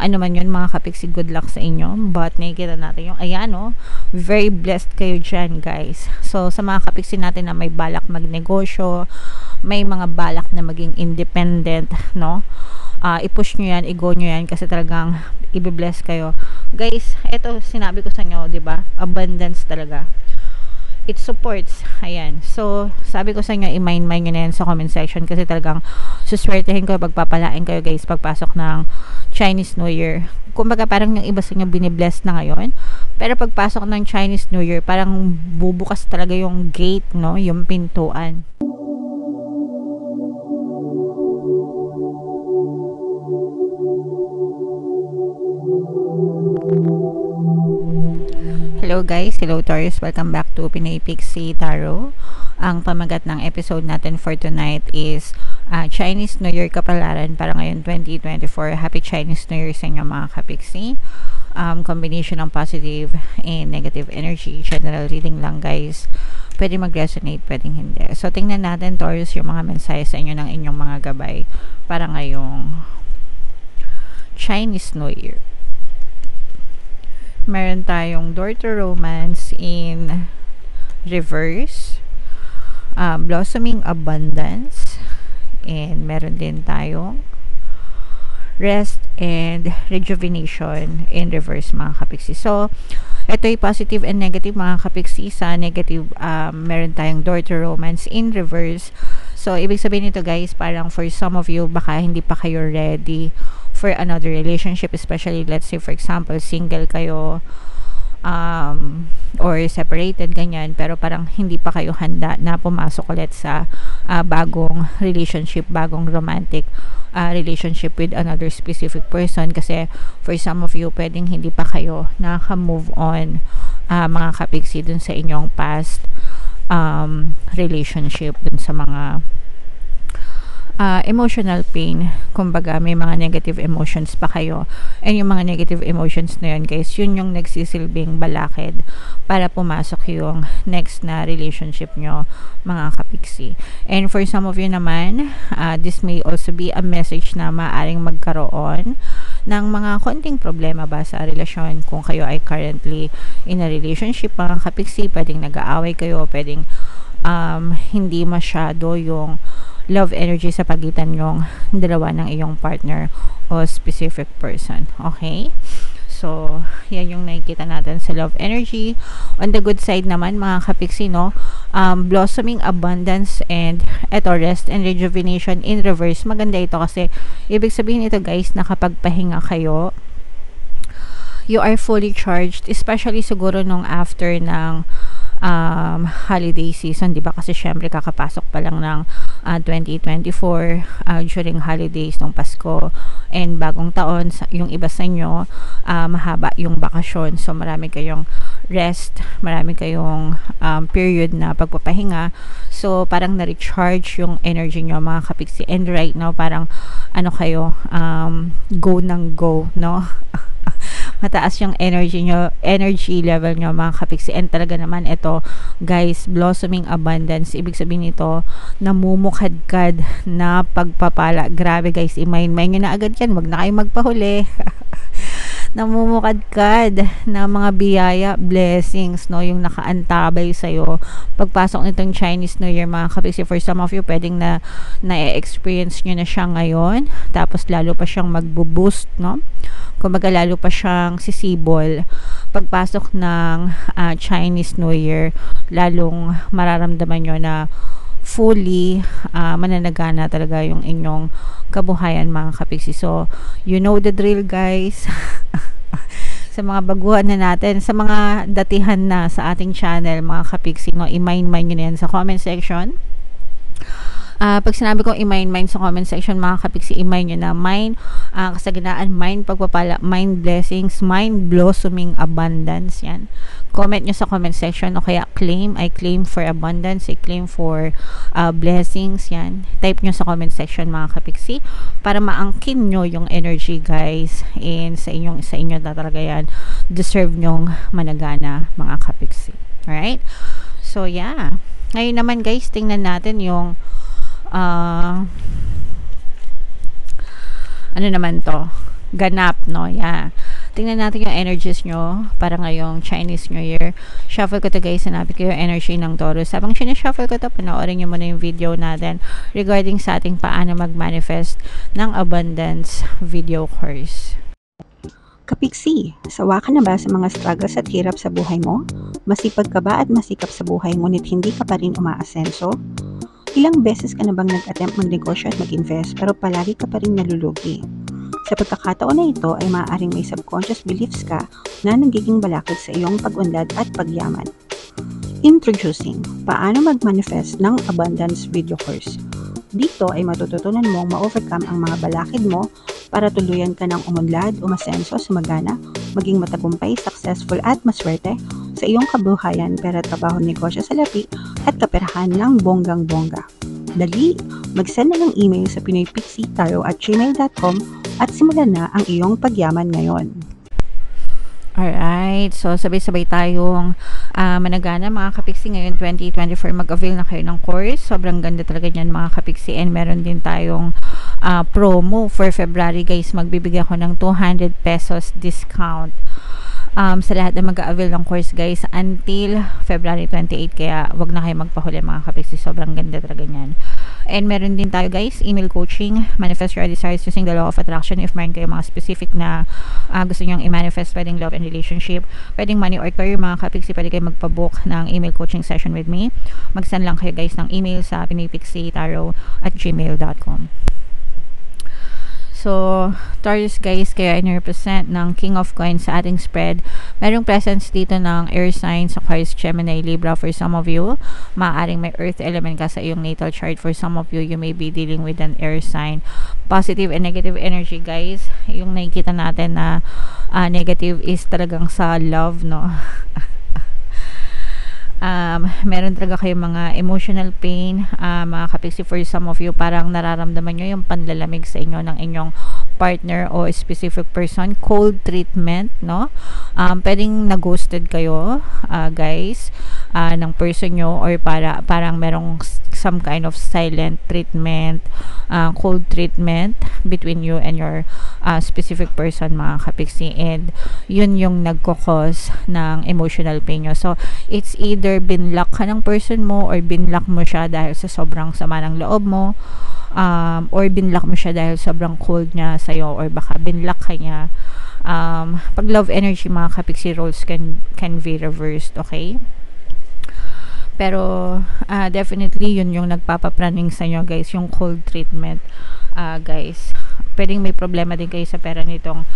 ano man yun mga kapiksi, good luck sa inyo. But nakikita natin yung, ayan oh, very blessed kayo dyan guys. So sa mga kapiksi natin na may balak magnegosyo, may mga balak na maging independent, no? I-push nyo yan, i-go nyo yan kasi talagang i-bless kayo. Guys, ito sinabi ko sa inyo, 'di ba? Abundance talaga. It supports. Ayan. So, sabi ko sa inyo, i-mind nyo na yan sa comment section kasi talagang suswertehin ko, pagpapalain kayo guys pagpasok ng Chinese New Year. Kumbaga parang yung iba sa inyo binibless na ngayon. Pero pagpasok ng Chinese New Year, parang bubukas talaga yung gate, no? Yung pintuan. Hello guys, hello Taurus, welcome back to Pinoy Pixie Tarot. Ang pamagat ng episode natin for tonight is Chinese New Year kapalaran para ngayon 2024. Happy Chinese New Year sa inyo mga kapixie. Combination ng positive and negative energy. General reading lang guys. Pwede mag-resonate, pwedeng hindi. So tingnan natin Taurus yung mga mensahe sa inyo ng inyong mga gabay para ngayong Chinese New Year. Meron tayong door to romance in reverse, blossoming abundance, and meron din tayong rest and rejuvenation in reverse mga kapiksi. So ito ay positive and negative mga kapiksi. Sa negative, meron tayong door to romance in reverse. So ibig sabihin nito guys, parang for some of you baka hindi pa kayo ready for another relationship, especially let's say for example single kayo or separated ganyan, pero parang hindi pa kayo handa na pumasok ulit sa bagong relationship, bagong romantic relationship with another specific person kasi for some of you pwedeng hindi pa kayo nakaka-move on mga kapiksi dun sa inyong past relationship, dun sa mga emotional pain. Kumbaga may mga negative emotions pa kayo, and yung mga negative emotions na yun guys, yun yung nagsisilbing balakid para pumasok yung next na relationship nyo mga kapiksi. And for some of you naman, this may also be a message na maaring magkaroon ng mga konting problema ba sa relasyon. Kung kayo ay currently in a relationship mga kapiksi, pwedeng nag-aaway kayo, pwedeng hindi masyado yung love energy sa pagitan yung dalawa ng iyong partner o specific person. Okay? So, yan yung nakikita natin sa love energy. On the good side naman, mga kapiksi, no? Blossoming abundance and eto, rest and rejuvenation in reverse. Maganda ito kasi ibig sabihin ito guys, nakapagpahinga kayo. You are fully charged, especially siguro nung after ng holiday season, di ba? Kasi syempre kakapasok pa lang ng 2024 during holidays ng Pasko and bagong taon. Yung iba sa inyo mahaba yung bakasyon, so marami kayong rest, marami kayong period na pagpapahinga, so parang na-recharge yung energy nyo mga kapiksi, and right now parang ano kayo, go ng go, no? Mataas yung energy nyo, energy level nyo mga kapiksi, and talaga naman ito guys, blossoming abundance, ibig sabihin nito namumukadkad na pagpapala. Grabe guys, i-mind nyo na agad yan, wag na kayo magpahuli. Namumukadkad na mga biyaya, blessings, no, yung nakaantabay sa'yo pagpasok nitong Chinese New Year mga kapiksi. For some of you, pwedeng na-experience nyo na siya ngayon, tapos lalo pa siyang magbo-boost, no? Kumbaga lalo pa siyang sisibol pagpasok ng Chinese New Year. Lalong mararamdaman nyo na fully mananagana talaga yung inyong kabuhayan mga kapiksi. So you know the drill guys. Sa mga baguhan na natin, sa mga datihan na sa ating channel mga kapiksi, no, i-mind nyo na yan sa comment section. Pag sinabi kong i-mind sa comment section mga kapiksi, i-mind nyo na mind kasaganaan, mind pagpapala, mind blessings, mind blossoming abundance. Yan, comment nyo sa comment section, o kaya claim, I claim for abundance, I claim for blessings. Yan, type nyo sa comment section mga kapiksi para maangkin nyo yung energy guys, and sa inyo na talaga yan, deserve nyong managana mga kapiksi. Alright, so yeah, ngayon naman guys, tingnan natin yung ano naman to, ganap, no? Yeah. Tingnan natin yung energies nyo para ngayong Chinese New Year. Shuffle ko to guys, hanapin ko yung energy ng Taurus. Habang sinashuffle ko to, panoorin nyo muna yung video natin regarding sa ating paano mag-manifest ng abundance video course. Kapiksi, sawa ka na ba sa mga struggles at hirap sa buhay mo? Masipag ka ba at masikap sa buhay ngunit hindi ka pa rin umaasenso? Ilang beses ka na bang nag-attempt magnegosyo at mag-invest pero palagi ka pa rin nalulugi? Sa pagkakataon na ito ay maaaring may subconscious beliefs ka na nagiging balakid sa iyong pag-unlad at pagyaman. Introducing, paano mag-manifest ng abundance video course. Dito ay matututunan mong ma-overcome ang mga balakid mo para tuluyan ka ng umunlad, umasenso, sumagana, maging matagumpay, successful at maswerte sa iyong kabuhayan, pera, trabaho, negosyo, salapi at kaperahan ng bonggang-bongga. Dali, mag-send na ng email sa pinoypixitaro@gmail.com at simulan na ang iyong pagyaman ngayon. Alright, so sabay-sabay tayong managana mga kapiksi ngayon 2024. Mag-avail na kayo ng course. Sobrang ganda talaga niyan mga kapiksi. And meron din tayong promo for February guys. Magbibigay ako ng 200 pesos discount sa lahat na mag-avail ng course guys until February 28. Kaya wag na kayo magpahuli mga kapiksi. Sobrang ganda talaga niyan. And meron din tayo guys, email coaching, manifest your desires using the law of attraction. If meron kayo mga specific na gusto nyong i-manifest, pwedeng love and relationship, pwedeng money or career mga kapiksi, pwede kayo magpabook ng email coaching session with me. Mag-send lang kayo guys ng email sa pinoypixitaro@gmail.com. So, Taurus guys, kaya in-represent ng King of Coins sa ating spread. Merong presence dito ng air signs, Aquarius, Gemini, Libra for some of you. Maaaring may earth element ka sa iyong natal chart. For some of you, you may be dealing with an air sign. Positive and negative energy guys. Yung nakikita natin na negative is talagang sa love, no? Meron talaga kayong mga emotional pain, mga kapiksi. For some of you, parang nararamdaman nyo yung panlalamig sa inyo ng inyong partner o specific person. Cold treatment, no? Pwedeng na-ghosted kayo, guys, ng person nyo, or parang merong some kind of silent treatment, cold treatment between you and your specific person mga kapiksi. And yun yung nagkakos ng emotional pain nyo. So, it's either binlock ka ng person mo or binlock mo siya dahil sa sobrang sama ng loob mo, or binlock mo siya dahil sobrang cold niya sa'yo, or baka binlock ka niya. Pag love energy mga kapiksi, roles can be reversed, okay? Pero definitely yun yung nagpapapraning sa inyo guys, yung cold treatment guys. Pwedeng may problema din kayo sa pera nitong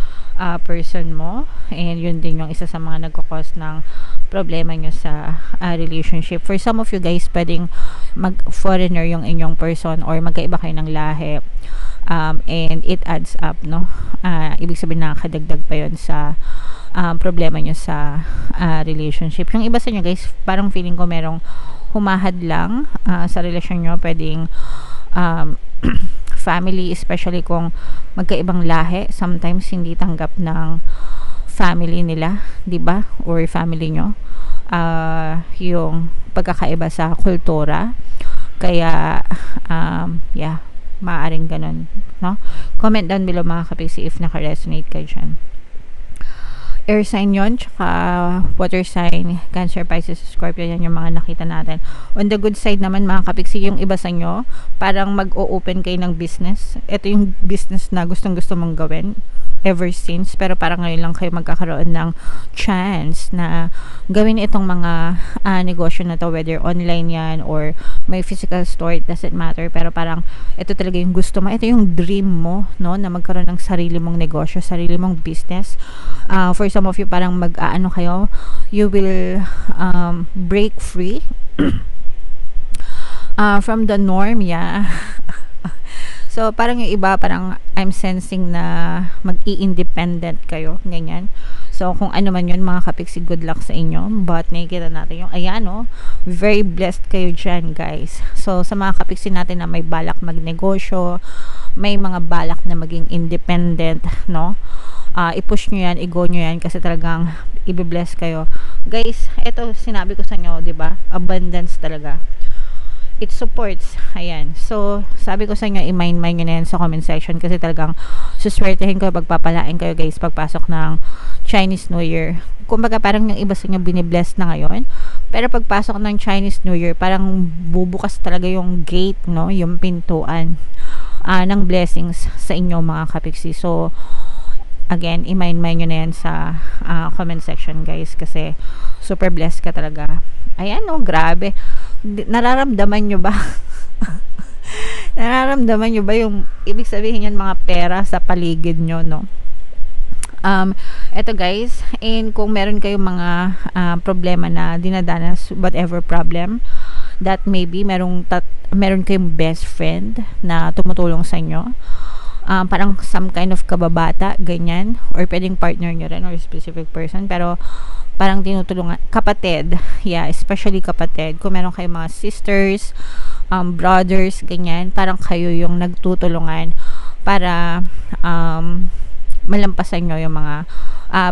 person mo, and yun din yung isa sa mga nagkakos ng problema nyo sa relationship. For some of you guys, pwedeng mag-foreigner yung inyong person, or magkaiba kayo ng lahi, and it adds up, no? Ibig sabihin nakakadagdag pa yun sa problema nyo sa relationship. Yung iba sa inyo guys, parang feeling ko merong humahad lang sa relasyon nyo. Pwedeng family, especially kung magkaibang lahi, sometimes hindi tanggap ng family nila, di ba? Or family nyo yung pagkakaiba sa kultura. Kaya yeah, maaaring ganun, no? Comment down below mga kapiksi if naka-resonate kayo dyan. Air sign yon, tsaka water sign, Cancer, Pisces, Scorpio, yan yung mga nakita natin. On the good side naman mga kapiksi, yung iba sa nyo, parang mag-o-open kayo ng business. Ito yung business na gustong-gusto mong gawin ever since, pero parang ngayon lang kayo magkakaroon ng chance na gawin itong mga negosyo na to, whether online yan or may physical store, it doesn't matter. Pero parang ito talaga yung gusto mo, ito yung dream mo, no, na magkaroon ng sarili mong negosyo, sarili mong business. For some of you, parang mag-aano kayo, you will break free from the norm, yeah. So, parang yung iba, parang I'm sensing na mag-i-independent kayo, ganyan. So, kung ano man yun, mga kapiksi, good luck sa inyo. But, nakikita natin yung, ayan, no, very blessed kayo dyan, guys. So, sa mga kapiksi natin na may balak magnegosyo, may mga balak na maging independent, no, i-push nyo yan, i-go nyo yan, kasi talagang i-bless kayo. Guys, ito, sinabi ko sa inyo, diba? Abundance talaga. it supports. Ayan. So, sabi ko sa inyo, i-mind nyo na yan sa comment section kasi talagang suswertehin ko, pagpapalain kayo guys pagpasok ng Chinese New Year. Kumbaga parang yung iba sa inyo binibless na ngayon, pero pagpasok ng Chinese New Year, parang bubukas talaga yung gate, no? Yung pintuan ng blessings sa inyo mga kapiksi. So, again, i-mind nyo na yan sa comment section guys kasi super blessed ka talaga. Ayan, no? Grabe. Nararamdaman nyo ba? Nararamdaman nyo ba yung ibig sabihin yan mga pera sa paligid nyo, no? Eto guys, and kung meron kayong mga problema na dinadanas, whatever problem that maybe meron kayong best friend na tumutulong sa inyo, parang some kind of kababata, ganyan, or pwedeng partner nyo rin or specific person, pero parang tinutulungan, kapatid, yeah, especially kapatid, kung meron kayong mga sisters, brothers, ganyan, parang kayo yung nagtutulungan para malampasan nyo yung mga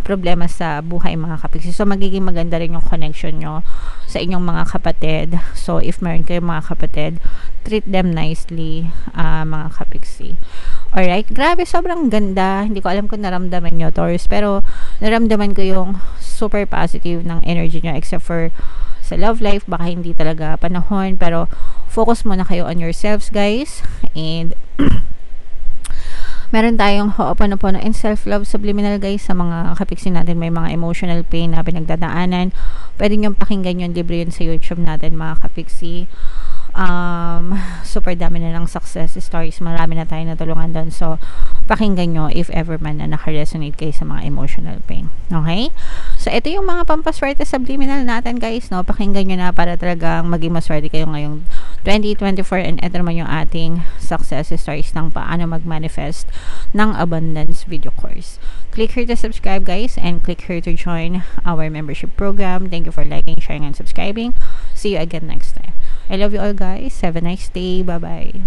problema sa buhay mga kapiksi. So, magiging maganda rin yung connection nyo sa inyong mga kapatid. So, if meron kayong mga kapatid, treat them nicely, mga kapiksi. Alright, grabe, sobrang ganda. Hindi ko alam kung naramdaman nyo, Taurus, pero naramdaman ko yung super positive ng energy nyo, except for sa love life, baka hindi talaga panahon, pero focus muna kayo on yourselves, guys, and meron tayong Ho'oponopono and self-love subliminal guys sa mga kapiksi natin may mga emotional pain na pinagdadaanan. Pwede nyo pakinggan yun, libre yun sa YouTube natin mga kapiksi. Super dami na ng success stories, marami na tayo natulungan doon, so pakinggan nyo if ever man na naka-resonate kayo sa mga emotional pain. Okay? So ito yung mga pampaswerte subliminal natin guys, no? Pakinggan nyo na para talagang maging maswerte kayo ngayong 2024, and ito naman yung ating success stories ng paano mag-manifest ng abundance video course. Click here to subscribe guys, and click here to join our membership program. Thank you for liking, sharing, and subscribing. See you again next time. I love you all guys. Have a nice day. Bye-bye.